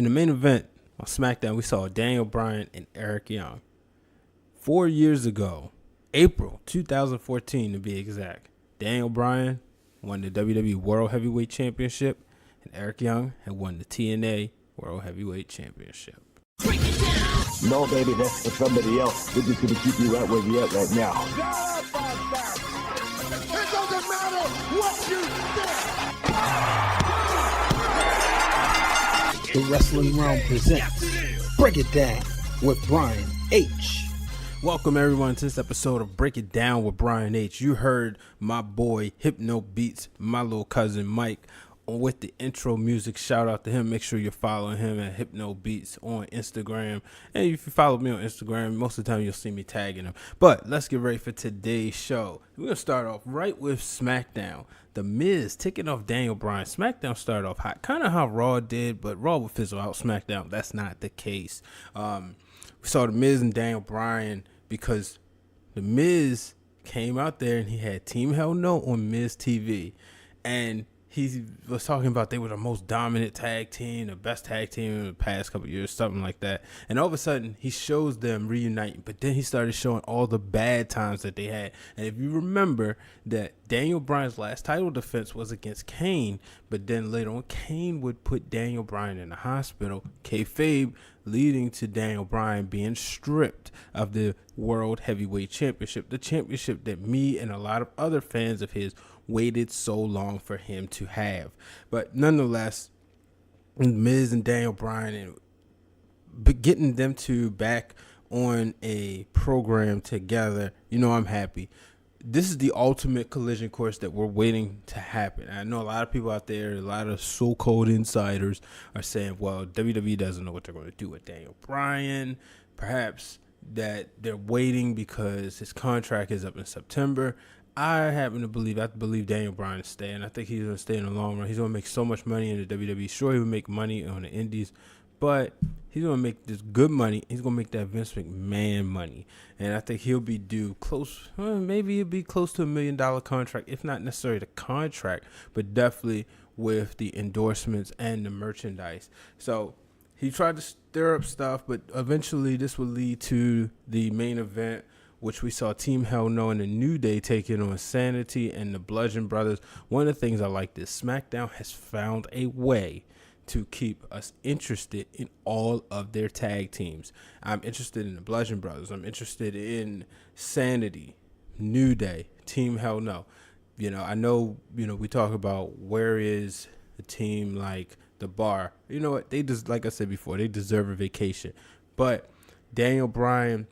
In the main event on SmackDown, we saw Daniel Bryan and Eric Young. 4 years ago, April 2014 to be exact, Daniel Bryan won the WWE World Heavyweight Championship, and Eric Young had won the TNA World Heavyweight Championship. No, baby, that's for somebody else. We're just going to keep you right where you're at right now. It doesn't matter what you think. The Wrestling Realm presents Break It Down with Brian H. Welcome everyone to this episode of Break It Down with Brian H. You heard my boy Hypno Beats, my little cousin Mike, with the intro music. Shout out to him. Make sure you're following him at Hypno Beats on Instagram. And if you follow me on Instagram, most of the time you'll see me tagging him. But let's get ready for today's show. We're going to start off right with SmackDown. The Miz taking off Daniel Bryan. SmackDown started off hot, kind of how Raw did, but Raw would fizzle out SmackDown. That's not the case. We saw The Miz and Daniel Bryan because The Miz came out there and he had Team Hell No on Miz TV. And he was talking about they were the most dominant tag team, the best tag team in the past couple of years, something like that. And all of a sudden, he shows them reuniting, but then he started showing all the bad times that they had. And if you remember that Daniel Bryan's last title defense was against Kane, but then later on, Kane would put Daniel Bryan in the hospital, kayfabe, leading to Daniel Bryan being stripped of the World Heavyweight Championship, the championship that me and a lot of other fans of his waited so long for him to have. But nonetheless, Miz and Daniel Bryan and getting them two back on a program together, I'm happy. This is the ultimate collision course that we're waiting to happen. I know a lot of people out there, a lot of so-called insiders are saying, well, WWE doesn't know what they're going to do with Daniel Bryan. Perhaps that they're waiting because his contract is up in September. I believe Daniel Bryan is staying. I think he's going to stay in the long run. He's going to make so much money in the WWE. Sure, he will make money on the indies, but he's going to make this good money. He's going to make that Vince McMahon money. And I think he'll be due maybe he'll be close to $1 million contract, if not necessarily the contract, but definitely with the endorsements and the merchandise. So he tried to stir up stuff, but eventually this will lead to the main event, which we saw Team Hell No and the New Day taking on Sanity and the Bludgeon Brothers. One of the things I like is SmackDown has found a way to keep us interested in all of their tag teams. I'm interested in the Bludgeon Brothers. I'm interested in Sanity, New Day, Team Hell No. I know, we talk about where is a team like the Bar. You know what? They just, like I said before, they deserve a vacation. But Daniel Bryan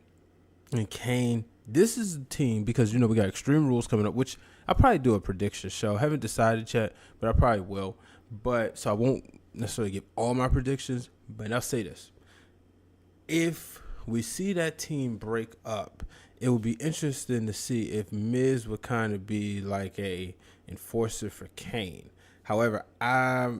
and Kane, this is a team because, we got Extreme Rules coming up, which I'll probably do a prediction show. Haven't decided yet, but I probably will. So I won't necessarily give all my predictions, but I'll say this. If we see that team break up, it will be interesting to see if Miz would kind of be like a enforcer for Kane. However, I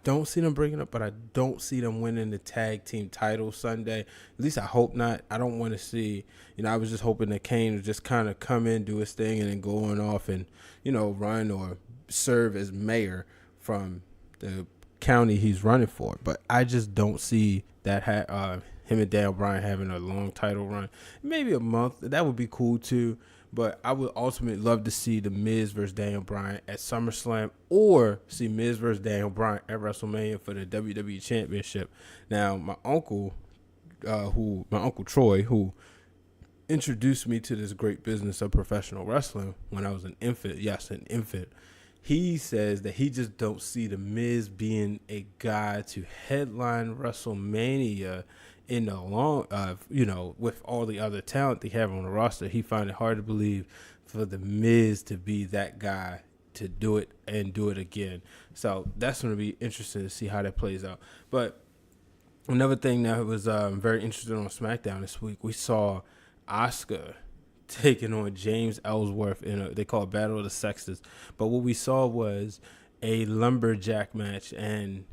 don't see them breaking up, but I don't see them winning the tag team title Sunday. At least I hope not. I don't want to see, I was just hoping that Kane would just kind of come in, do his thing, and then go on off and, run or serve as mayor from the county he's running for. But I just don't see that him and Daniel Bryan having a long title run. Maybe a month. That would be cool too. But I would ultimately love to see the Miz versus Daniel Bryan at SummerSlam, or see Miz versus Daniel Bryan at WrestleMania for the WWE Championship. Now, my uncle Troy, who introduced me to this great business of professional wrestling when I was an infant, he says that he just don't see the Miz being a guy to headline WrestleMania in the long, with all the other talent they have on the roster. He find it hard to believe for the Miz to be that guy to do it and do it again. So that's going to be interesting to see how that plays out. But another thing that was very interesting on SmackDown this week, we saw Asuka taking on James Ellsworth in they call it Battle of the Sexes. But what we saw was a lumberjack match, and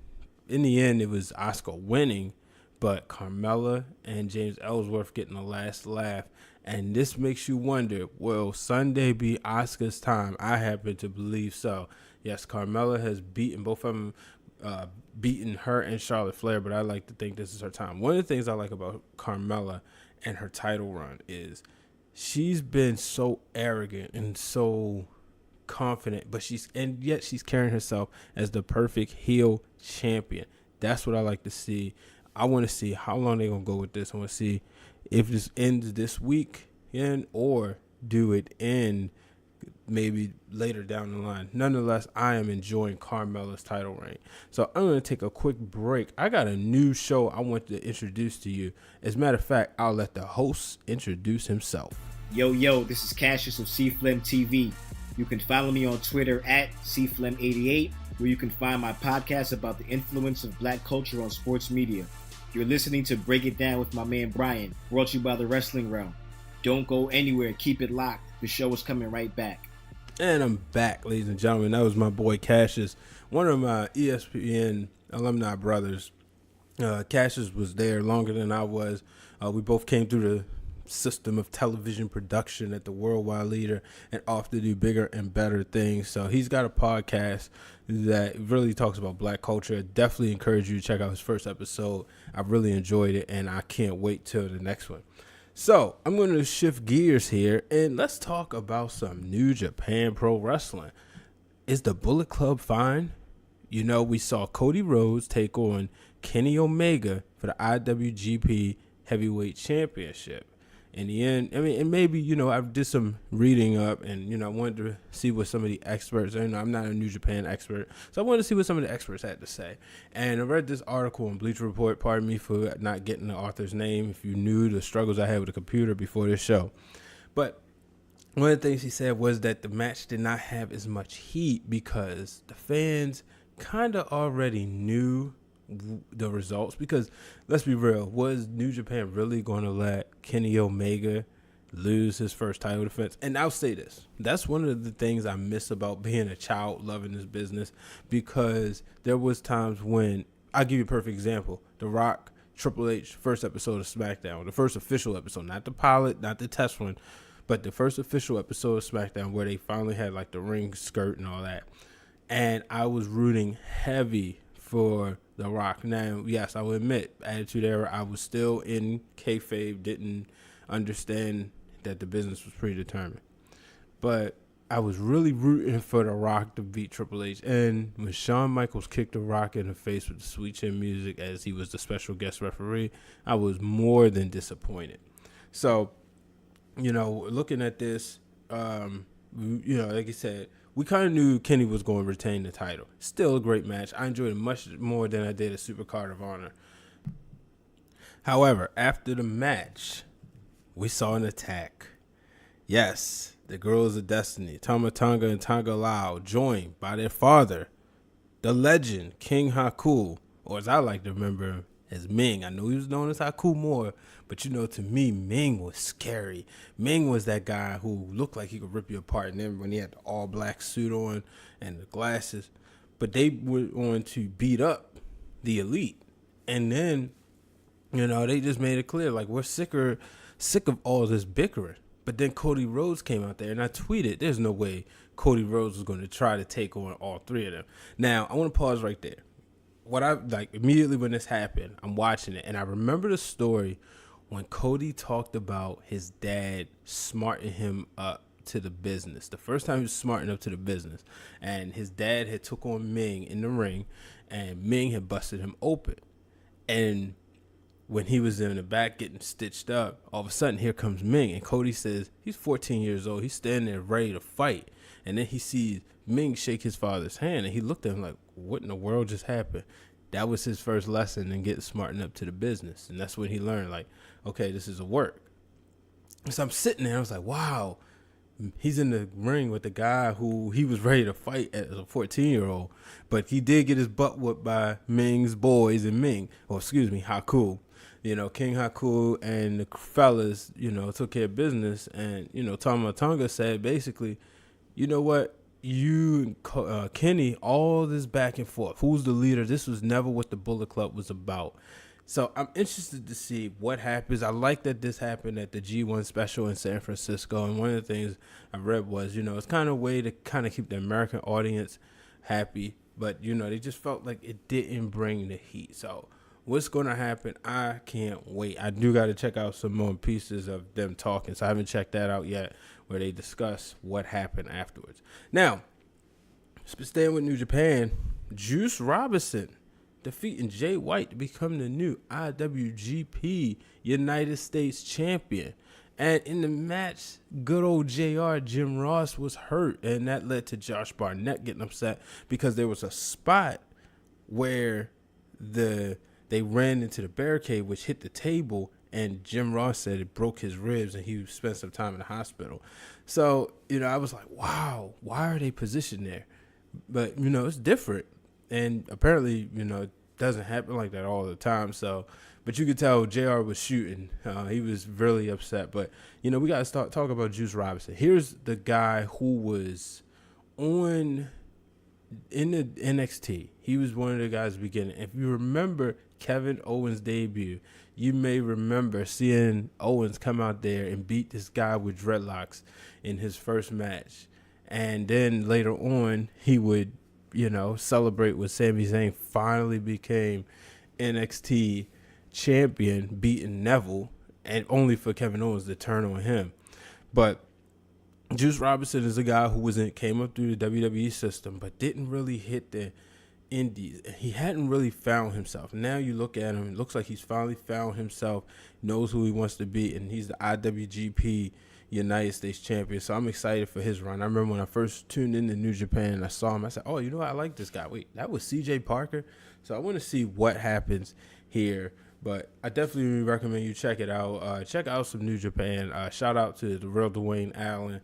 in the end, it was Asuka winning, but Carmella and James Ellsworth getting the last laugh. And this makes you wonder, will Sunday be Asuka's time? I happen to believe so. Yes, Carmella has beaten both of them. beating her and Charlotte Flair, but I like to think this is her time. One of the things I like about Carmella and her title run is she's been so arrogant and so confident, but yet she's carrying herself as the perfect heel champion. That's what I like to see. I want to see how long they're going to go with this. I want to see if this ends this week or do it in maybe later down the line. Nonetheless, I am enjoying Carmella's title reign. So I'm going to take a quick break. I got a new show I want to introduce to you. As a matter of fact, I'll let the host introduce himself. Yo, this is Cassius of CFlim TV. You can follow me on Twitter at CFlim88, where you can find my podcast about the influence of black culture on sports media. You're listening to Break It Down with my man Bryan, brought to you by the Wrestling Realm. Don't go anywhere. Keep it locked. The show is coming right back. And I'm back, ladies and gentlemen. That was my boy Cassius, one of my ESPN alumni brothers. Cassius was there longer than I was. We both came through the system of television production at the worldwide leader and off to do bigger and better things. So he's got a podcast that really talks about black culture. Definitely encourage you to check out his first episode. I really enjoyed it, and I can't wait till the next one. So I'm going to shift gears here, and let's talk about some New Japan Pro Wrestling. Is the Bullet Club fine? You know, we saw Cody Rhodes take on Kenny Omega for the IWGP Heavyweight Championship. In the end, I mean, and maybe, you know, I did some reading up and, you know, I wanted to see what some of the experts, you know, I'm not a New Japan expert, so I wanted to see what some of the experts had to say. And I read this article on Bleacher Report, pardon me for not getting the author's name if you knew the struggles I had with the computer before this show. But one of the things he said was that the match did not have as much heat because the fans kind of already knew the results, because let's be real, was New Japan really going to let Kenny Omega lose his first title defense? And I'll say this, that's one of the things I miss about being a child loving this business, because there was times when, I'll give you a perfect example, The Rock, Triple H, first episode of SmackDown, the first official episode, not the pilot, not the test one, but the first official episode of SmackDown where they finally had like the ring skirt and all that, and I was rooting heavy for The Rock. Now, yes, I will admit, Attitude Era, I was still in kayfabe, didn't understand that the business was predetermined. But I was really rooting for The Rock to beat Triple H. And when Shawn Michaels kicked The Rock in the face with the Sweet Chin Music as he was the special guest referee, I was more than disappointed. So, you know, looking at this, you know, like I said, we kind of knew Kenny was going to retain the title. Still a great match. I enjoyed it much more than I did a Supercard of Honor. However, after the match, we saw an attack. Yes, the Girls of Destiny, Tama Tonga and Tonga Lao, joined by their father, the legend, King Haku, or as I like to remember him, as Ming. I know he was known as Haku more, but you know, to me, Ming was scary. Ming was that guy who looked like he could rip you apart, and then when he had the all-black suit on and the glasses. But they went on to beat up the Elite. And then, you know, they just made it clear, like, we're sick of all this bickering. But then Cody Rhodes came out there, and I tweeted, there's no way Cody Rhodes was going to try to take on all three of them. Now, I want to pause right there. What I like immediately when this happened, I'm watching it, and I remember the story when Cody talked about his dad smarting him up to the business. The first time he was smarting up to the business, and his dad had took on Ming in the ring, and Ming had busted him open. And when he was in the back getting stitched up, all of a sudden here comes Ming, and Cody says he's 14 years old. He's standing there ready to fight, and then he sees Ming shake his father's hand, and he looked at him like, what in the world just happened? That was his first lesson in getting smartened up to the business, and that's when he learned, like, okay, this is a work. So I'm sitting there, I was like, wow, he's in the ring with the guy who he was ready to fight as a 14-year-old, but he did get his butt whooped by Ming's boys and Haku. You know, King Haku and the fellas, you know, took care of business, and, you know, Tama Tonga said basically, you know what, you, Kenny, all this back and forth, who's the leader? This was never what the Bullet Club was about. So I'm interested to see what happens. I like that this happened at the G1 special in San Francisco. And one of the things I read was, you know, it's kind of a way to kind of keep the American audience happy but they just felt like it didn't bring the heat. So what's going to happen? I can't wait. I do got to check out some more pieces of them talking, so I haven't checked that out yet, where they discuss what happened afterwards. Now, staying with New Japan, Juice Robinson defeating Jay White to become the new IWGP United States Champion. And in the match, good old JR, Jim Ross, was hurt, and that led to Josh Barnett getting upset because there was a spot where they ran into the barricade, which hit the table, and Jim Ross said it broke his ribs, and he spent some time in the hospital. So, I was like, wow, why are they positioned there? But, it's different. And apparently, it doesn't happen like that all the time. So, but you could tell JR was shooting. He was really upset. But, we got to start talking about Juice Robinson. Here's the guy who was in the NXT. He was one of the guys beginning. If you remember Kevin Owens' debut, you may remember seeing Owens come out there and beat this guy with dreadlocks in his first match. And then later on, he would celebrate with Sami Zayn finally became NXT champion, beating Neville, and only for Kevin Owens to turn on him. But Juice Robinson is a guy who came up through the WWE system, but didn't really hit the indies. He hadn't really found himself. Now you look at him, it looks like he's finally found himself, knows who he wants to be, and he's the IWGP United States champion. So I'm excited for his run. I remember when I first tuned into New Japan and I saw him, I said, oh, I like this guy. Wait, that was CJ Parker? So I want to see what happens here. But I definitely recommend you check it out. Check out some New Japan. Shout out to the real Dwayne Allen,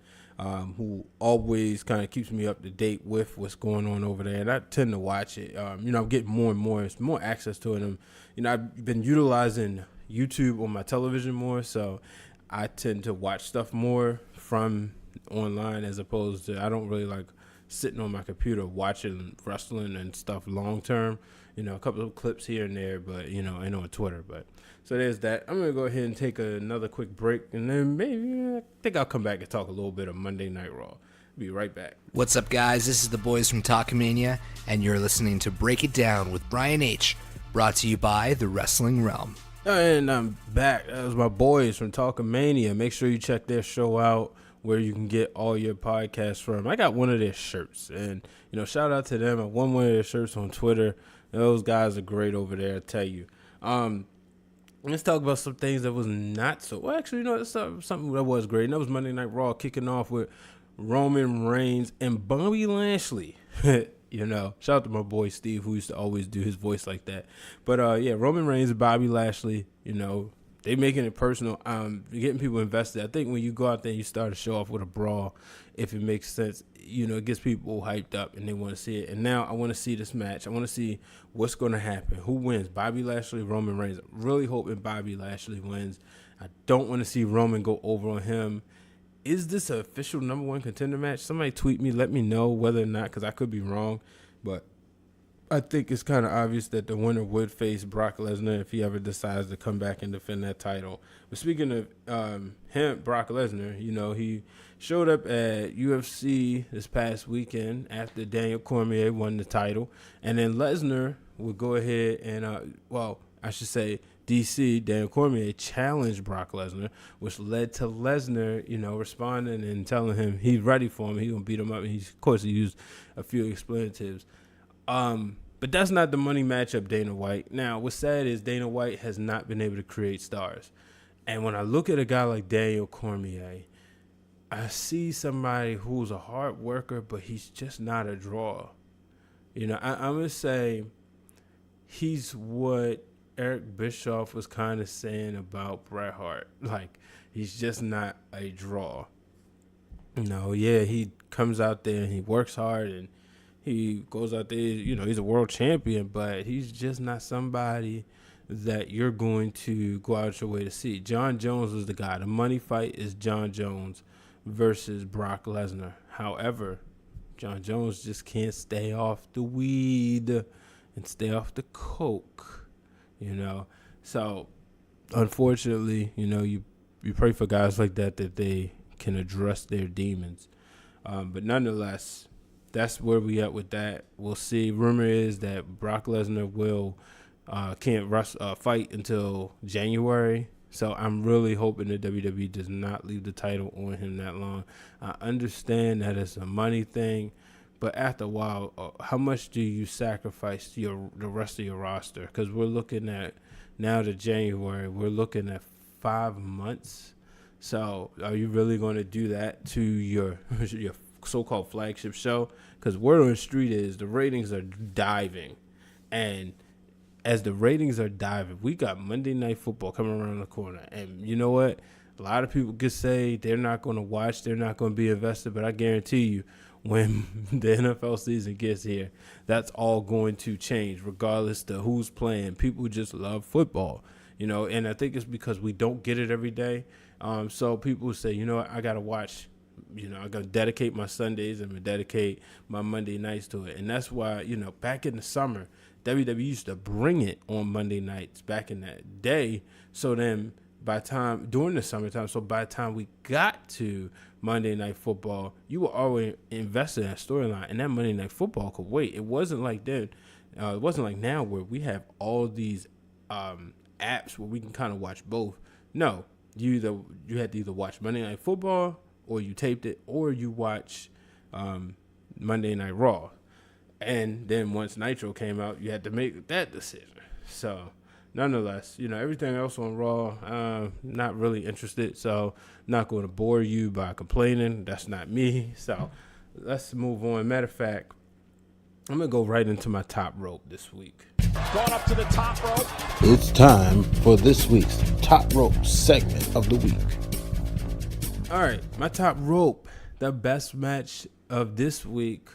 who always kind of keeps me up to date with what's going on over there. And I tend to watch it. I'm getting more and more access to it. And, I've been utilizing YouTube on my television more, so I tend to watch stuff more from online as opposed to, I don't really like sitting on my computer watching wrestling and stuff long term. A couple of clips here and there, but, and on Twitter. But so there's that. I'm going to go ahead and take another quick break, and then maybe I think I'll come back and talk a little bit of Monday Night Raw. Be right back. What's up, guys? This is the boys from Talkamania, and you're listening to Break It Down with Brian H., brought to you by The Wrestling Realm. And I'm back. That was my boys from Talkamania. Make sure you check their show out where you can get all your podcasts from. I got one of their shirts, and, shout out to them. I won one of their shirts on Twitter. Those guys are great over there, I tell you. Let's talk about some things that was not so. Well, actually, it's something that was great. And that was Monday Night Raw kicking off with Roman Reigns and Bobby Lashley. Shout out to my boy Steve, who used to always do his voice like that. But Roman Reigns and Bobby Lashley, they making it personal. Getting people invested. I think when you go out there and you start to show off with a brawl, if it makes sense, it gets people hyped up and they want to see it. And now I want to see this match. I want to see what's going to happen. Who wins? Bobby Lashley, Roman Reigns. I'm really hoping Bobby Lashley wins. I don't want to see Roman go over on him. Is this an official number one contender match? Somebody tweet me, let me know whether or not, because I could be wrong. But I think it's kind of obvious that the winner would face Brock Lesnar if he ever decides to come back and defend that title. But speaking of him, Brock Lesnar, he showed up at UFC this past weekend after Daniel Cormier won the title. And then Lesnar would go ahead and, DC, Daniel Cormier, challenged Brock Lesnar, which led to Lesnar, responding and telling him he's ready for him. He's going to beat him up. And of course, he used a few explanatives. But that's not the money matchup, Dana White. Now, what's sad is Dana White has not been able to create stars. And when I look at a guy like Daniel Cormier, I see somebody who's a hard worker, but he's just not a draw. I'm going to say he's what Eric Bischoff was kind of saying about Bret Hart. Like, he's just not a draw. He comes out there and he works hard and he goes out there, he's a world champion, but he's just not somebody that you're going to go out your way to see. John Jones was the guy. The money fight is John Jones versus Brock Lesnar. However, John Jones just can't stay off the weed and stay off the coke, So, unfortunately, you pray for guys like that they can address their demons. But nonetheless, that's where we at with that. We'll see. Rumor is that Brock Lesnar can't fight until January. So I'm really hoping that WWE does not leave the title on him that long. I understand that it's a money thing, but after a while, how much do you sacrifice to the rest of your roster? Because we're looking at now to January, we're looking at 5 months. So are you really going to do that to your so-called flagship show? Because word on the street is the ratings are diving, and as the ratings are diving, we got Monday Night Football coming around the corner. And you know what? A lot of people could say they're not going to watch, they're not going to be invested, but I guarantee you, when the NFL season gets here, that's all going to change, regardless to who's playing. People just love football, and I think it's because we don't get it every day. So people say, you know what, I got to watch. I got to dedicate my Sundays and dedicate my Monday nights to it. And that's why, back in the summer, WWE used to bring it on Monday nights back in that day. So then during the summertime, so by the time we got to Monday Night Football, you were already invested in that storyline, and that Monday Night Football could wait. It wasn't like then. It wasn't like now where we have all these apps where we can kind of watch both. No, you had to either watch Monday Night Football, or you taped it, or you watch Monday Night Raw. And then once Nitro came out, you had to make that decision. So, nonetheless, everything else on Raw, not really interested. So, not going to bore you by complaining. That's not me. So, let's move on. Matter of fact, I'm going to go right into my top rope this week. Going up to the top rope. It's time for this week's Top Rope segment of the week. All right, my top rope, the best match of this week,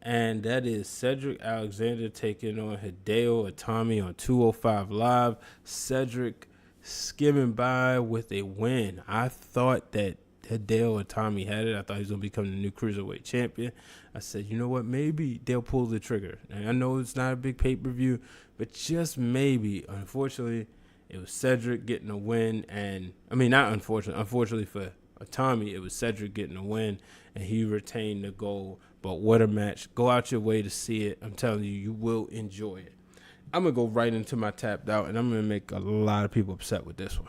and that is Cedric Alexander taking on Hideo Itami on 205 Live. Cedric skimming by with a win. I thought that Hideo Itami had it. I thought he was going to become the new Cruiserweight champion. I said, you know what, maybe they'll pull the trigger. And I know it's not a big pay-per-view, but just maybe. Unfortunately, it was Cedric getting a win. And I mean, not unfortunately for Itami, it was Cedric getting a win, and he retained the gold. But what a match. Go out your way to see it. I'm telling you, you will enjoy it. I'm going to go right into my tapped out, and I'm going to make a lot of people upset with this one.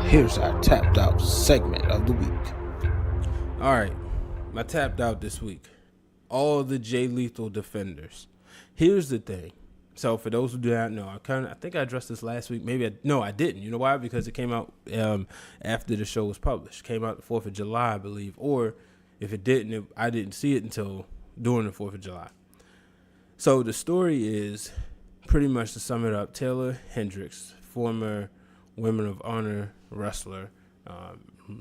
Here's our tapped out segment of the week. All right, my tapped out this week. All the Jay Lethal defenders. Here's the thing. So for those who do not know, I think I addressed this last week. I didn't. You know why? Because it came out after the show was published. It came out the 4th of July, I believe. Or if it didn't, I didn't see it until during the 4th of July. So the story is, pretty much to sum it up, Taylor Hendricks, former Women of Honor wrestler,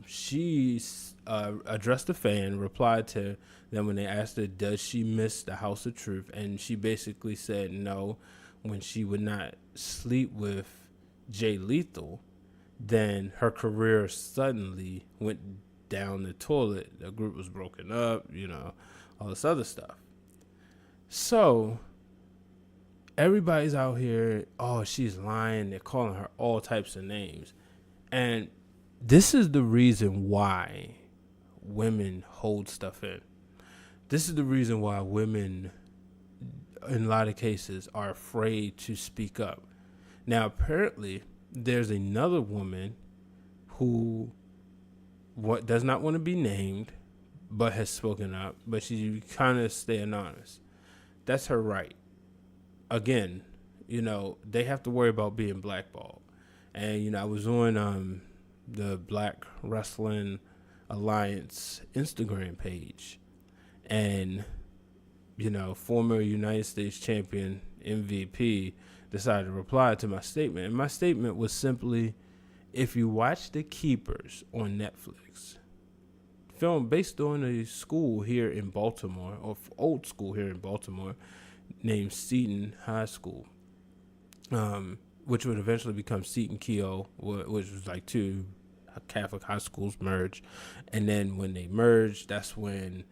she addressed a fan, replied to them when they asked her, does she miss the House of Truth? And she basically said no. When she would not sleep with Jay Lethal, then her career suddenly went down the toilet. The group was broken up, all this other stuff. So everybody's out here, oh, she's lying. They're calling her all types of names. And this is the reason why women hold stuff in. This is the reason why women, in a lot of cases, are afraid to speak up. Now, apparently, there's another woman who does not want to be named, but has spoken up, but she kind of stay anonymous. That's her right. Again, they have to worry about being blackballed. And, I was on the Black Wrestling Alliance Instagram page. And, former United States champion MVP decided to reply to my statement. And my statement was simply, if you watch The Keepers on Netflix, film based on a school here in Baltimore, or old school here in Baltimore, named Seton High School, which would eventually become Seton Keogh, which was like two Catholic high schools merged. And then when they merged, that's when,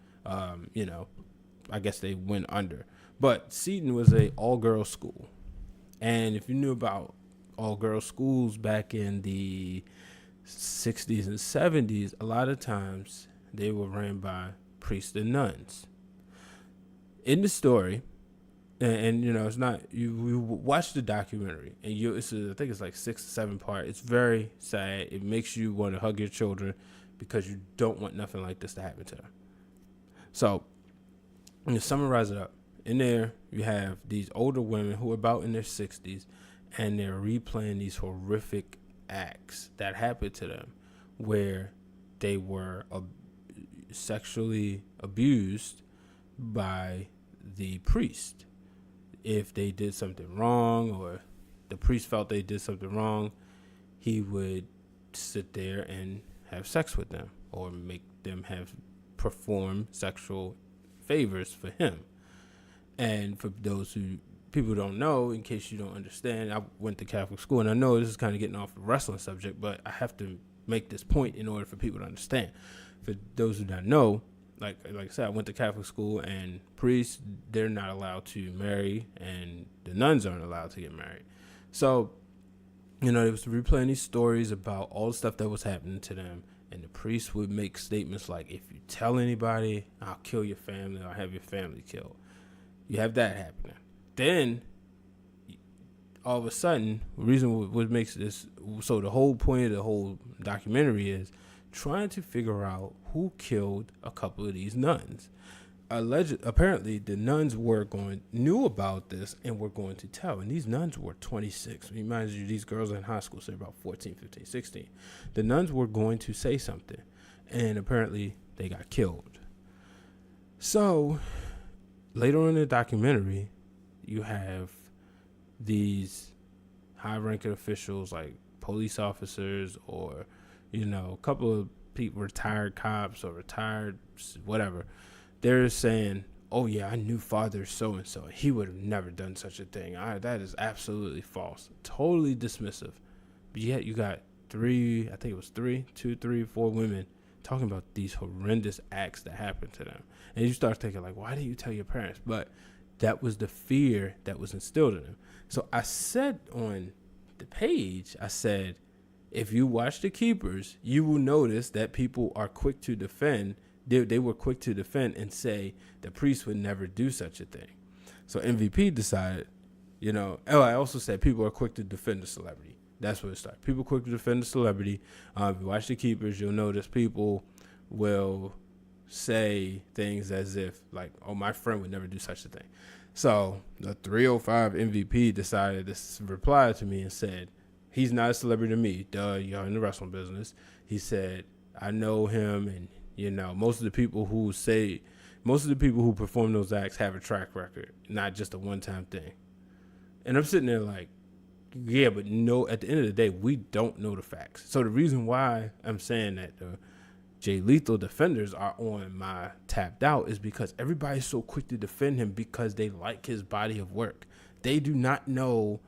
I guess they went under. But Seton was a all-girls school. And if you knew about all-girls schools back in the 60s and 70s, a lot of times they were ran by priests and nuns. In the story, and you know, it's not, you watch the documentary, and I think it's like 6 or 7 part. It's very sad. It makes you want to hug your children because you don't want nothing like this to happen to them. So, to summarize it up, in there you have these older women who are about in their 60s, and they're replaying these horrific acts that happened to them, where they were sexually abused by the priest. If they did something wrong, or the priest felt they did something wrong, he would sit there and have sex with them, or make them perform sexual favors for him. And for those people don't know, in case you don't understand, I went to Catholic school, and I know this is kind of getting off the wrestling subject, but I have to make this point in order for people to understand. For those who don't know, like I said, I went to Catholic school, and priests, they're not allowed to marry, and the nuns aren't allowed to get married. So, you know, they was replaying these stories about all the stuff that was happening to them, and the priest would make statements like, if you tell anybody, I'll kill your family, I'll have your family killed. You have that happening. Then, all of a sudden, the reason what makes this, so the whole point of the whole documentary is trying to figure out who killed a couple of these nuns. Apparently, the nuns knew about this and were going to tell. And these nuns were 26. Reminds you, these girls are in high school, so they're about 14, 15, 16. The nuns were going to say something, and apparently they got killed. So, later on in the documentary, you have these high-ranking officials like police officers, or, you know, a couple of people, retired cops or retired whatever. They're saying, oh yeah, I knew Father so-and-so. He would have never done such a thing. That is absolutely false. Totally dismissive. But yet you got 2, 3, 4 women talking about these horrendous acts that happened to them. And you start thinking, like, why didn't you tell your parents? But that was the fear that was instilled in them. So I said on the page, I said, if you watch The Keepers, you will notice that people are quick to defend. They were quick to defend and say the priest would never do such a thing. So MVP decided, you know, I also said people are quick to defend the celebrity. That's where it started. People quick to defend the celebrity. If you watch The Keepers, you'll notice people will say things as if, like, oh, my friend would never do such a thing. So the 305 MVP decided to reply to me and said, he's not a celebrity to me. Duh, y'all in the wrestling business. He said, I know him, and, you know, most of the people who perform those acts have a track record, not just a one-time thing. And I'm sitting there like, yeah, but no, at the end of the day, we don't know the facts. So the reason why I'm saying that the Jay Lethal defenders are on my tapped out is because everybody's so quick to defend him because they like his body of work. They do not know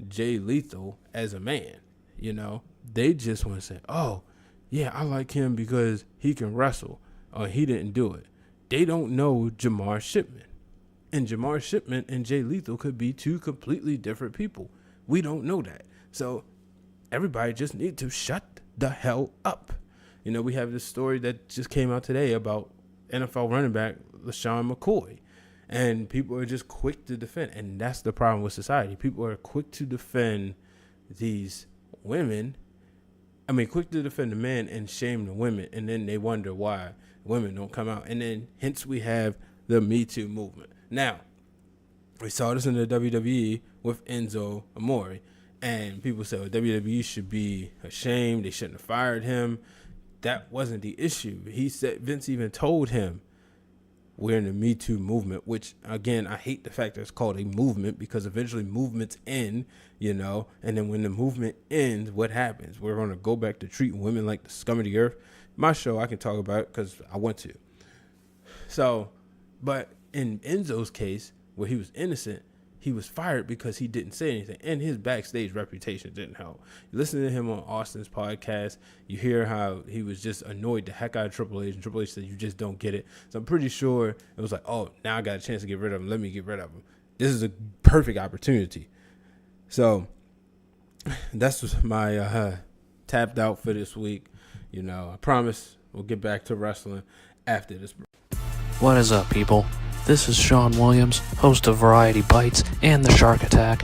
Jay Lethal as a man, you know. They just want to say, oh, yeah, I like him because he can wrestle, or he didn't do it. They don't know Jamar Shipman. And Jamar Shipman and Jay Lethal could be 2 completely different people. We don't know that. So everybody just need to shut the hell up. You know, we have this story that just came out today about NFL running back LaShawn McCoy. And people are just quick to defend. And that's the problem with society. People are quick to defend these women. I mean, quick to defend the men and shame the women. And then they wonder why women don't come out. And then hence we have the Me Too movement. Now, we saw this in the WWE with Enzo Amore. And people say, well, WWE should be ashamed. They shouldn't have fired him. That wasn't the issue. He said, Vince even told him, we're in the Me Too movement, which, again, I hate the fact that it's called a movement because eventually movements end, you know, and then when the movement ends, what happens? We're going to go back to treating women like the scum of the earth. My show, I can talk about it because I want to. So, but in Enzo's case, where he was innocent, he was fired because he didn't say anything, and his backstage reputation didn't help. You listen to him on Austin's podcast, you hear how he was just annoyed the heck out of Triple H, and Triple H said, you just don't get it. So I'm pretty sure it was like, oh, now I got a chance to get rid of him. Let me get rid of him. This is a perfect opportunity. So that's my tapped out for this week. You know, I promise We'll get back to wrestling after this break. What is up, people? This is Sean Williams, host of Variety Bites and The Shark Attack,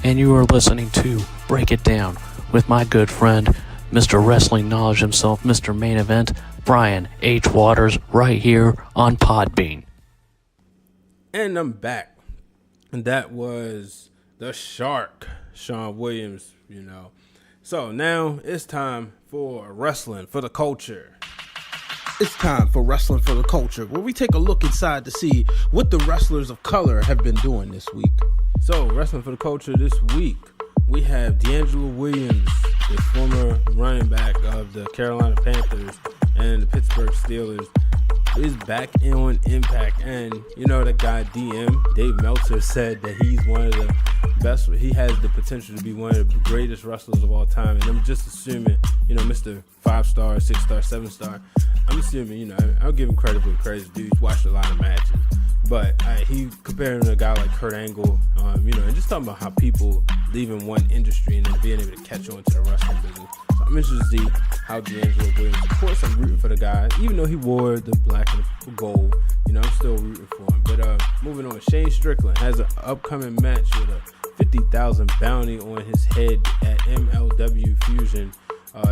and you are listening to Break It Down with my good friend, Mr. Wrestling Knowledge himself, Mr. Main Event, Bryan H. Waters, right here on Podbean. And I'm back. And that was the Shark, Sean Williams, So now it's time for Wrestling for the Culture. It's time for Wrestling for the Culture, where we take a look inside to see what the wrestlers of color have been doing this week. So, Wrestling for the Culture this week, we have D'Angelo Williams, the former running back of the Carolina Panthers and the Pittsburgh Steelers, is back on Impact. And that guy DM, Dave Meltzer, said that he's one of the best. He has the potential to be one of the greatest wrestlers of all time. And I'm just assuming, Mr. 5-star, 6-star, 7-star. I'm assuming, I'll give him credit for the credit. Dude's watched a lot of matches. But he comparing to a guy like Kurt Angle, and just talking about how people leaving one industry and then being able to catch on to the wrestling business. So I'm interested to see how D'Angelo Williams, of course I'm rooting for the guy, even though he wore the black and the gold, I'm still rooting for him. But moving on, Shane Strickland has an upcoming match with a $50,000 bounty on his head at MLW Fusion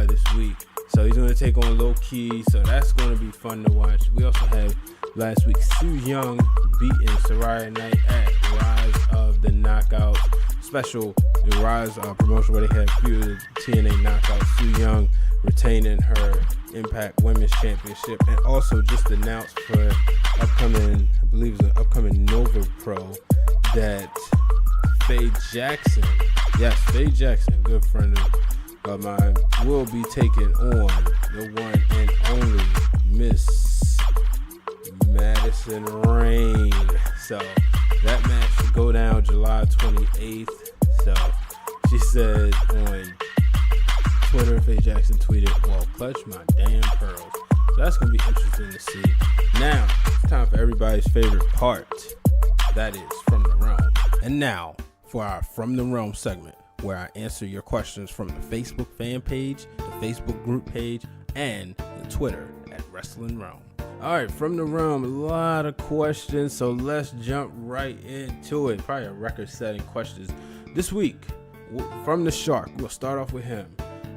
this week. So he's going to take on Low Key, so that's going to be fun to watch. We also have last week Su Yung beating Saraya Knight at Rise of the Knockout special, the Rise promotion where they had few of the TNA Knockouts. Su Yung retaining her Impact Women's Championship, and also just announced for upcoming, I believe it's an upcoming Nova Pro, that Faye Jackson, good friend of mine, will be taking on the one and only Miss Madison Rain. So that match should go down July 28th. So she said on Twitter, Faye Jackson tweeted, "Well, clutch my damn pearls." So that's going to be interesting to see. Now, it's time for everybody's favorite part. That is From the Realm. And now for our From the Realm segment, where I answer your questions from the Facebook fan page, the Facebook group page, and the Twitter at Wrestling Realm. All right, From the Realm, a lot of questions, so let's jump right into it. Probably a record-setting questions this week. From the Shark, we'll start off with him.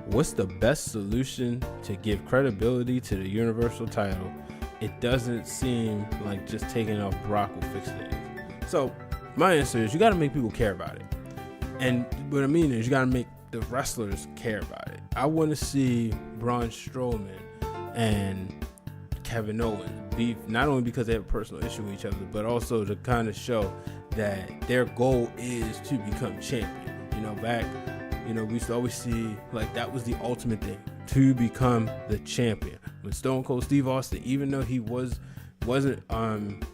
What's the best solution to give credibility to the Universal title? It doesn't seem like just taking off Brock will fix things. So my answer is you got to make people care about it. And what I mean is you got to make the wrestlers care about it. I want to see Braun Strowman and Kevin Owens beef, not only because they have a personal issue with each other, but also to kind of show that their goal is to become champion. We used to always see like that was the ultimate thing, to become the champion. When Stone Cold Steve Austin, even though he wasn't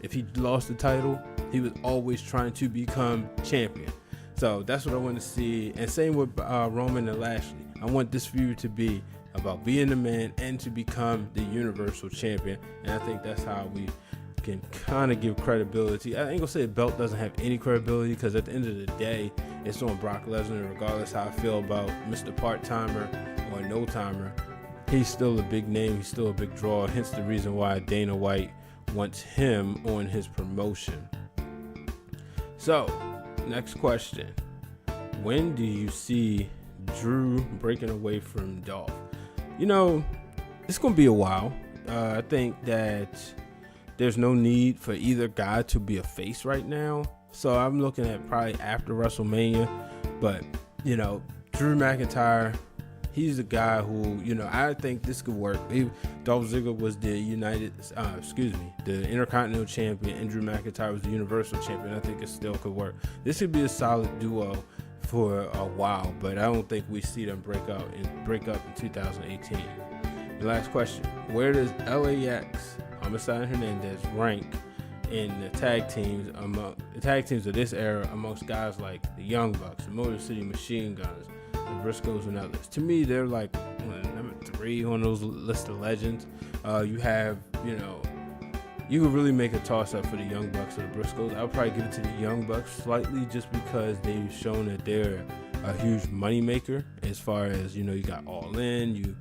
if he lost the title, he was always trying to become champion. So that's what I want to see. And same with Roman and Lashley. I want this feud to be about being the man and to become the Universal Champion. And I think that's how we can kind of give credibility. I ain't gonna say the belt doesn't have any credibility, because at the end of the day, it's on Brock Lesnar. Regardless how I feel about Mr. Part-Timer or No-Timer, he's still a big name. He's still a big draw. Hence the reason why Dana White wants him on his promotion. So, next question. When do you see Drew breaking away from Dolph? It's going to be a while. I think that there's no need for either guy to be a face right now. So I'm looking at probably after WrestleMania. But, Drew McIntyre, he's a guy who, I think this could work. Dolph Ziggler was the the Intercontinental Champion, and Drew McIntyre was the Universal Champion. I think it still could work. This could be a solid duo for a while, but I don't think we see them break up in 2018. The last question: where does LAX, Homicide and Hernandez, rank in the tag teams of this era amongst guys like the Young Bucks, the Motor City Machine Guns, the Briscoes, and others? To me, they're like number 3 on those list of legends. You have, you could really make a toss-up for the Young Bucks or the Briscoes. I would probably give it to the Young Bucks slightly, just because they've shown that they're a huge moneymaker as far as, you got All In,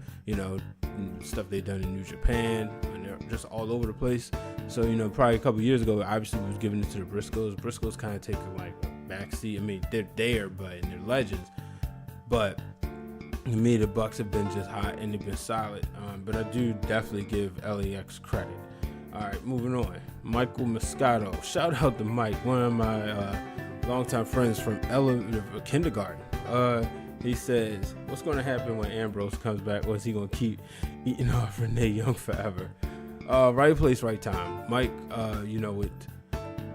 stuff they've done in New Japan, and they're just all over the place. So, probably a couple years ago, obviously we was giving it to the Briscoes. Briscoes kind of taking like a backseat. I mean, they're there, and they're legends. But to me, the Bucks have been just hot and they've been solid. But I do definitely give LAX credit. All right, moving on. Michael Moscato. Shout out to Mike, one of my longtime friends from kindergarten. He says, what's going to happen when Ambrose comes back? Or is he going to keep eating off Renee Young forever? Right place, right time. Mike, with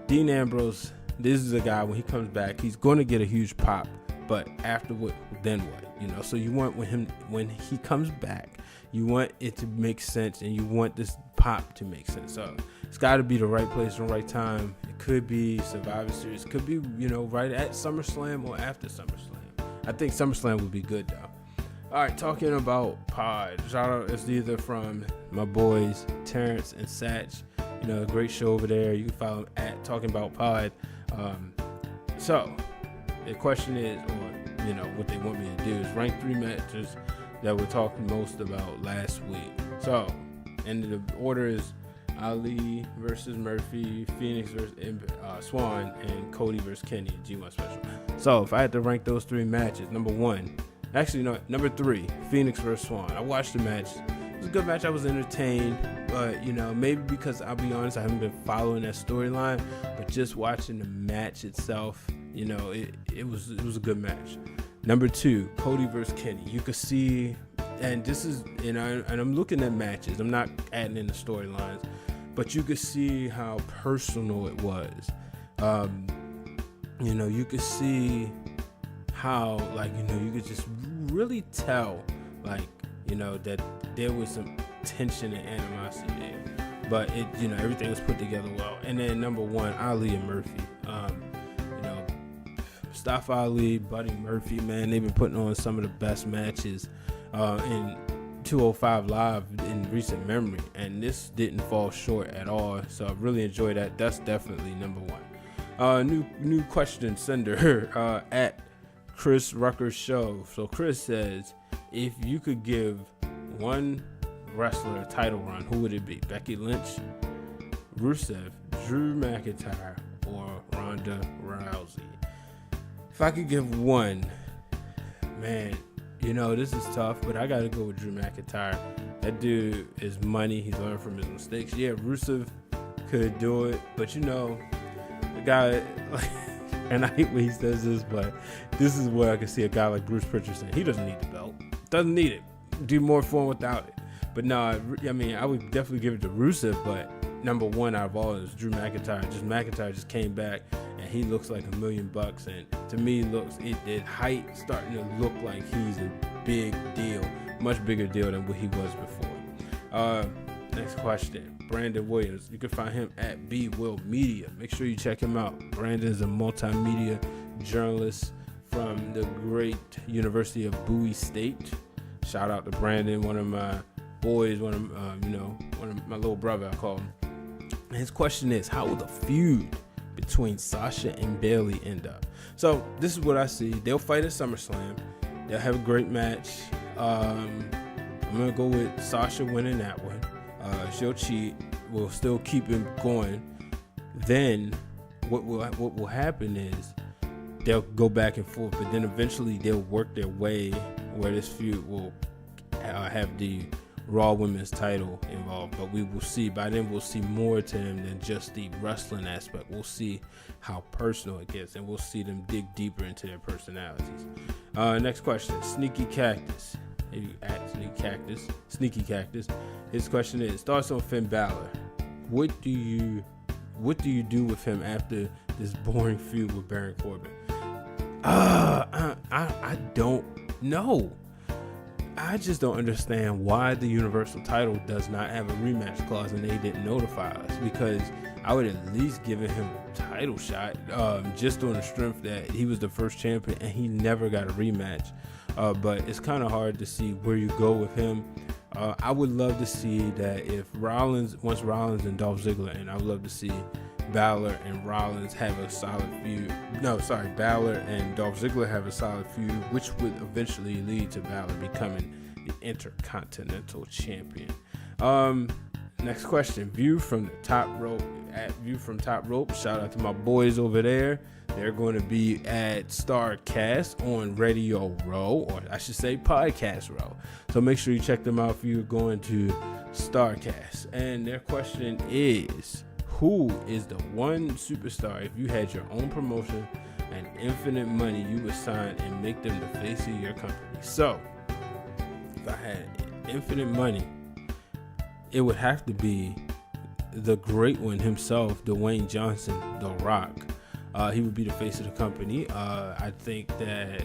Dean Ambrose, this is a guy, when he comes back, he's going to get a huge pop. But afterward, then what? So you want when he comes back, you want it to make sense, and you want this pop to make sense. So it's got to be the right place and right time. It could be Survivor Series. It could be, right at SummerSlam or after SummerSlam. I think SummerSlam would be good, though. All right, talking about Pod. Shout out is either from my boys, Terrence and Satch. A great show over there. You can follow them at Talking About Pod. So the question is, or what they want me to do is rank 3 matches that we're talking most about last week. So, and the order is Ali versus Murphy, Phoenix versus Swan, and Cody versus Kenny at G1 Special. So, if I had to rank those 3 matches, number 3, Phoenix versus Swan. I watched the match. It was a good match. I was entertained, but maybe because I'll be honest, I haven't been following that storyline, but just watching the match itself, it was a good match. Number 2, Cody versus Kenny. You could see, and this is, and I'm looking at matches. I'm not adding in the storylines, but you could see how personal it was. You could see how, you could just really tell, that there was some tension and animosity there. But everything was put together well. And then number 1, Ali and Murphy. Mustafa Ali, Buddy Murphy, man, they've been putting on some of the best matches in 205 Live in recent memory, and this didn't fall short at all. So I really enjoyed that. That's definitely number 1. New question sender at Chris Rucker's show. So Chris says, if you could give one wrestler a title run, who would it be? Becky Lynch, Rusev, Drew McIntyre, or Ronda Rousey? If I could give one, man, this is tough, but I got to go with Drew McIntyre. That dude is money. He's learned from his mistakes. Yeah, Rusev could do it, but the guy, and I hate when he says this, but this is where I can see a guy like Bruce Pritchard saying he doesn't need the belt. Doesn't need it. Do more fun without it. But no, I would definitely give it to Rusev, but number 1 out of all is Drew McIntyre. McIntyre just came back, and he looks like $1 million, and to me, it height starting to look like he's a big deal, much bigger deal than what he was before. Next question, Brandon Williams. You can find him at B Will Media. Make sure you check him out. Brandon is a multimedia journalist from the great University of Bowie State. Shout out to Brandon, one of my boys, one of my little brother, I call him. And his question is, how will the feud between Sasha and Bayley end up? So this is what I see. They'll fight at SummerSlam. They'll have a great match. I'm gonna go with Sasha winning that one. She'll cheat. We'll still keep it going. Then what will happen is they'll go back and forth, but then eventually they'll work their way where this feud will have the Raw Women's title involved. But we will see, by then we'll see more to them than just the wrestling aspect. We'll see how personal it gets, and we'll see them dig deeper into their personalities. Next question, Sneaky Cactus. At Sneaky Cactus. His question is, thoughts on Finn Balor. What do you do with him after this boring feud with Baron Corbin? I don't know. I just don't understand why the Universal title does not have a rematch clause and they didn't notify us, because I would at least give him a title shot, just on the strength that he was the first champion and he never got a rematch. But it's kind of hard to see where you go with him. I would love to see that if Rollins and Dolph Ziggler, and I would love to see Balor and Rollins have a solid feud. Balor and Dolph Ziggler have a solid feud, which would eventually lead to Balor becoming, the Intercontinental Champion. Next question. View from the top rope. At View from Top Rope. Shout out to my boys over there. They're going to be at StarCast on Radio Row, or I should say Podcast Row. So make sure you check them out if you're going to StarCast. And their question is, who is the one superstar, if you had your own promotion and infinite money, you would sign and make them the face of your company? So if I had infinite money, it would have to be the great one himself, Dwayne Johnson, The Rock. He would be the face of the company. I think that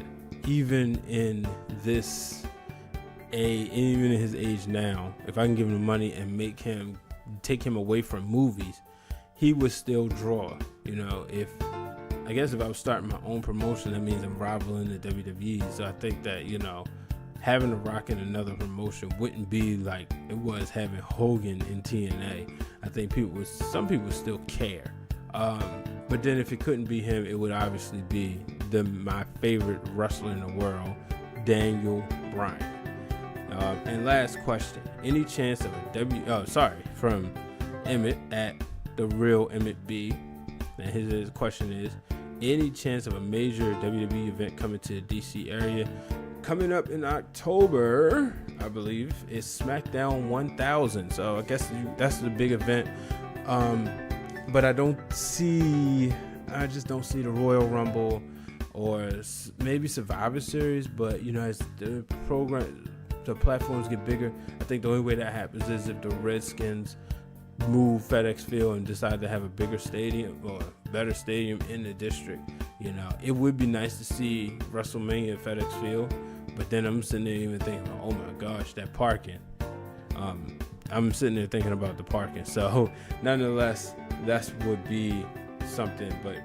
even in his age now, if I can give him the money and take him away from movies, he would still draw. If I was starting my own promotion, that means I'm rivaling the WWE. So I think that having The Rock in another promotion wouldn't be like it was having Hogan in TNA. I think some people would still care. But then if it couldn't be him, it would obviously be my favorite wrestler in the world, Daniel Bryan. And last question: any chance of from Emmett at the real Emmett B. And his question is: any chance of a major WWE event coming to the DC area? Coming up in October, I believe, is SmackDown 1000. So I guess that's the big event. But I just don't see the Royal Rumble or maybe Survivor Series. But as the platforms get bigger, I think the only way that happens is if the Redskins move FedEx Field and decide to have a bigger stadium or a better stadium in the district. It would be nice to see WrestleMania at FedEx Field, but then I'm sitting there even thinking, oh my gosh, that parking. I'm sitting there thinking about the parking. So nonetheless, that would be something. But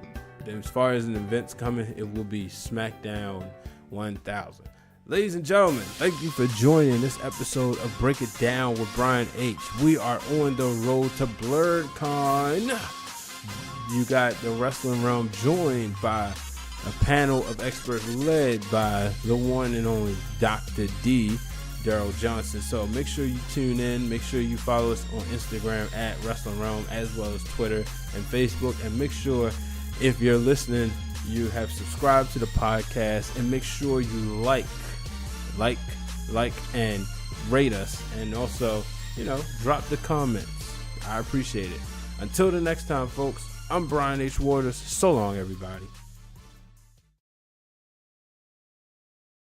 as far as an event's coming, it will be SmackDown 1000. Ladies and gentlemen, thank you for joining this episode of Break It Down with Brian H. We are on the road to BlurredCon. You got the Wrestling Realm joined by a panel of experts led by the one and only Dr. D, Daryl Johnson. So make sure you tune in. Make sure you follow us on Instagram at Wrestling Realm, as well as Twitter and Facebook. And make sure, if you're listening, you have subscribed to the podcast, and make sure you like and rate us, and also drop the comments. I appreciate it. Until the next time, folks, I'm Brian H. Waters. So long, everybody.